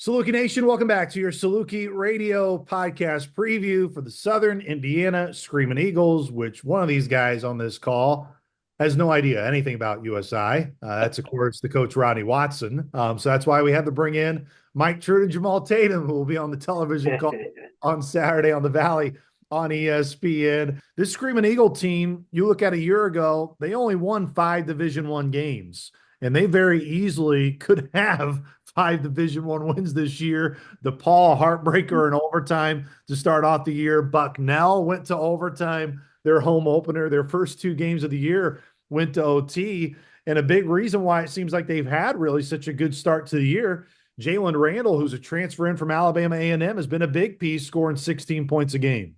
Saluki Nation, welcome back to your Saluki Radio podcast preview for the Southern Indiana Screaming Eagles, which one of these guys on this call has no idea anything about USI. That's, of course, the coach Rodney Watson. So that's why we had to bring in Mike Trude and Jamal Tatum, who will be on the television call on Saturday on the Valley on ESPN. This Screaming Eagle team, you look at a year ago, they only won 5 Division I games, and they very easily could have 5 Division I wins this year. DePaul heartbreaker in overtime to start off the year. Bucknell went to overtime. Their home opener, their first 2 games of the year went to OT. And a big reason why it seems like they've had really such a good start to the year, Jalen Randall, who's a transfer in from Alabama A&M, has been a big piece, scoring 16 points a game.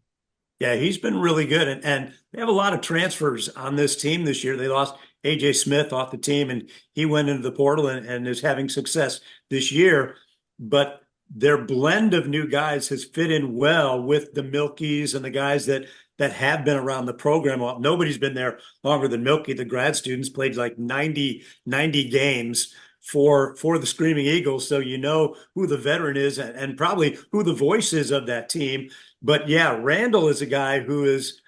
Yeah, he's been really good. And they have a lot of transfers on this team this year. They lost A.J. Smith off the team, and he went into the portal and is having success this year. But their blend of new guys has fit in well with the Milkies and the guys that have been around the program. Well, nobody's been there longer than Milky. The grad students played like 90 games for the Screaming Eagles. So you know who the veteran is and probably who the voice is of that team. But yeah, Randall is a guy who is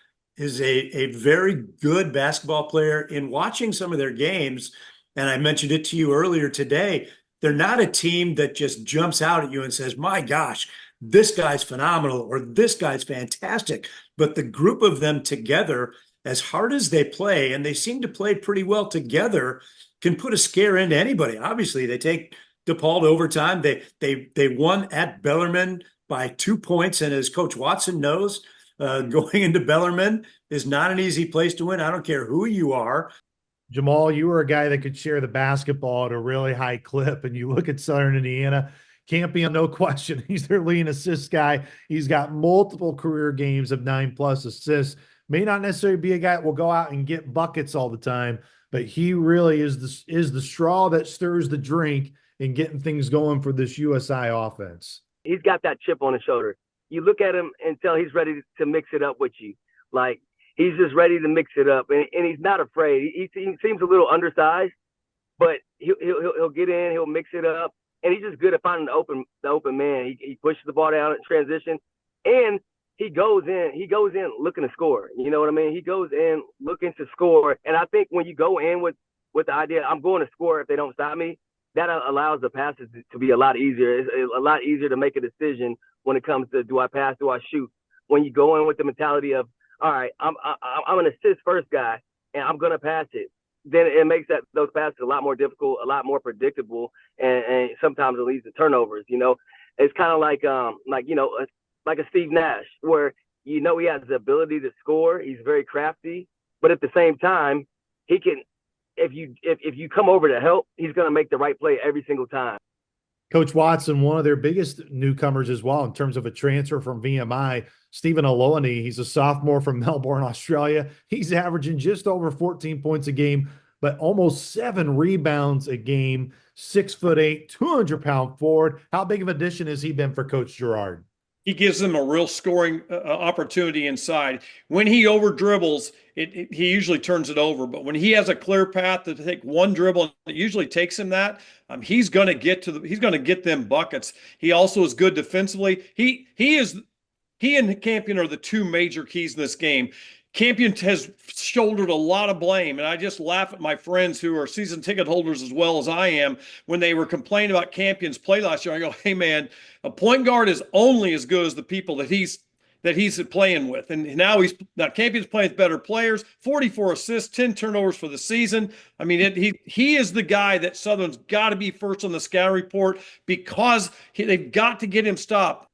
a very good basketball player. In watching some of their games, and I mentioned it to you earlier today, they're not a team that just jumps out at you and says, my gosh, this guy's phenomenal or this guy's fantastic. But the group of them together, as hard as they play, and they seem to play pretty well together, can put a scare into anybody. Obviously, they take DePaul to overtime. They won at Bellarmine by 2 points, and as Coach Watson knows, going into Bellarmine is not an easy place to win. I don't care who you are. Jamal, you were a guy that could share the basketball at a really high clip, and you look at Southern Indiana, Campion, no question. He's their leading assist guy. He's got multiple career games of 9+ assists. May not necessarily be a guy that will go out and get buckets all the time, but he really is the straw that stirs the drink in getting things going for this USI offense. He's got that chip on his shoulder. You look at him and tell he's ready to mix it up with you. Like, he's just ready to mix it up, and he's not afraid. He seems a little undersized, but he'll get in, he'll mix it up, and he's just good at finding the open man. He pushes the ball down in transition, and he goes in looking to score. You know what I mean? He goes in looking to score, and I think when you go in with the idea, I'm going to score if they don't stop me, that allows the passes to be a lot easier. It's a lot easier to make a decision when it comes to, do I pass, do I shoot? When you go in with the mentality of, all right, I'm an assist first guy, and I'm going to pass it, then it makes those passes a lot more difficult, a lot more predictable, and sometimes it leads to turnovers. You know, it's kind of like a Steve Nash, where he has the ability to score. He's very crafty, but at the same time, he can. If you come over to help, he's going to make the right play every single time. Coach Watson, one of their biggest newcomers as well in terms of a transfer from VMI, Stephen Aloani. He's a sophomore from Melbourne, Australia. He's averaging just over 14 points a game, but almost 7 rebounds a game, 6'8", 200-pound forward. How big of an addition has he been for Coach Girard? He gives them a real scoring opportunity inside. When he over dribbles, he usually turns it over. But when he has a clear path to take one dribble, and it usually takes him that, he's going to get them buckets. He also is good defensively. He and Campion are the two major keys in this game. Campion has shouldered a lot of blame, and I just laugh at my friends who are season ticket holders as well as I am when they were complaining about Campion's play last year. I go, hey man, a point guard is only as good as the people that he's playing with, and now Campion's playing with better players. 44 assists, 10 turnovers for the season. I mean, he is the guy that Southern's got to be first on the scouting report because they've got to get him stopped.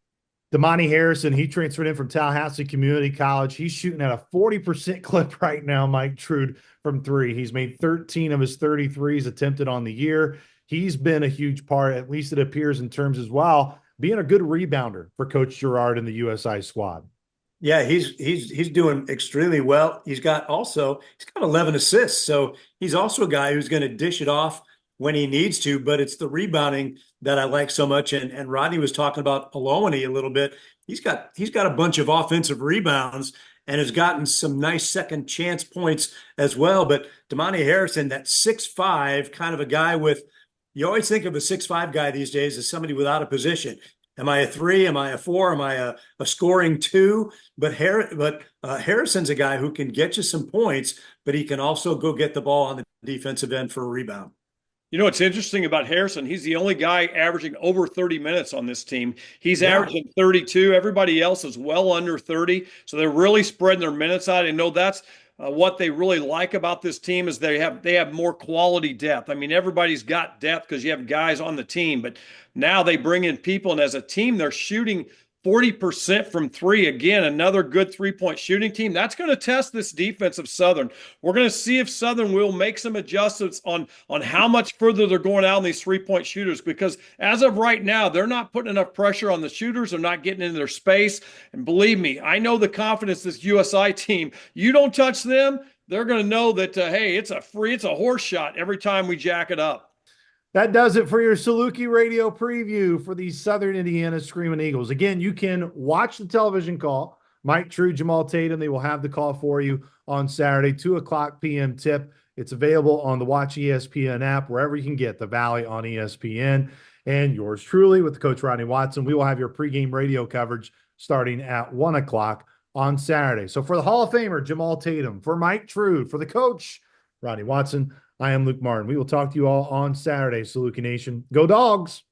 Damani Harrison, he transferred in from Tallahassee Community College. He's shooting at a 40% clip right now, Mike Trude, from 3. He's made 13 of his 33s attempted on the year. He's been a huge part, at least it appears in terms as well, being a good rebounder for Coach Girard and the USI squad. Yeah, he's doing extremely well. He's got 11 assists. So he's also a guy who's going to dish it off when he needs to, but it's the rebounding that I like so much. And Rodney was talking about Aloani a little bit. He's got a bunch of offensive rebounds and has gotten some nice second chance points as well. But Damani Harrison, that 6'5", kind of a guy with You always think of a 6'5" guy these days as somebody without a position. Am I a three? Am I a four? Am I a scoring two? But Harrison's a guy who can get you some points, but he can also go get the ball on the defensive end for a rebound. You know what's interesting about Harrison? He's the only guy averaging over 30 minutes on this team. He's Yeah. averaging 32. Everybody else is well under 30. So they're really spreading their minutes out. I know that's what they really like about this team is they have more quality depth. I mean, everybody's got depth because you have guys on the team, but now they bring in people, and as a team, they're shooting 40% from three. Again, another good 3-point shooting team. That's going to test this defense of Southern. We're going to see if Southern will make some adjustments on how much further they're going out on these 3-point shooters, because as of right now, they're not putting enough pressure on the shooters. They're not getting into their space. And believe me, I know the confidence this USI team, you don't touch them, they're going to know that, hey, it's a horse shot every time we jack it up. That does it for your Saluki radio preview for the Southern Indiana Screaming Eagles. Again, you can watch the television call. Mike True, Jamal Tatum, they will have the call for you on Saturday, 2:00 p.m. tip. It's available on the Watch ESPN app, wherever you can get the Valley on ESPN. And yours truly with Coach Rodney Watson, we will have your pregame radio coverage starting at 1:00 on Saturday. So for the Hall of Famer, Jamal Tatum, for Mike True, for the coach, Rodney Watson, I am Luke Martin. We will talk to you all on Saturday, Saluki Nation. Go Dogs!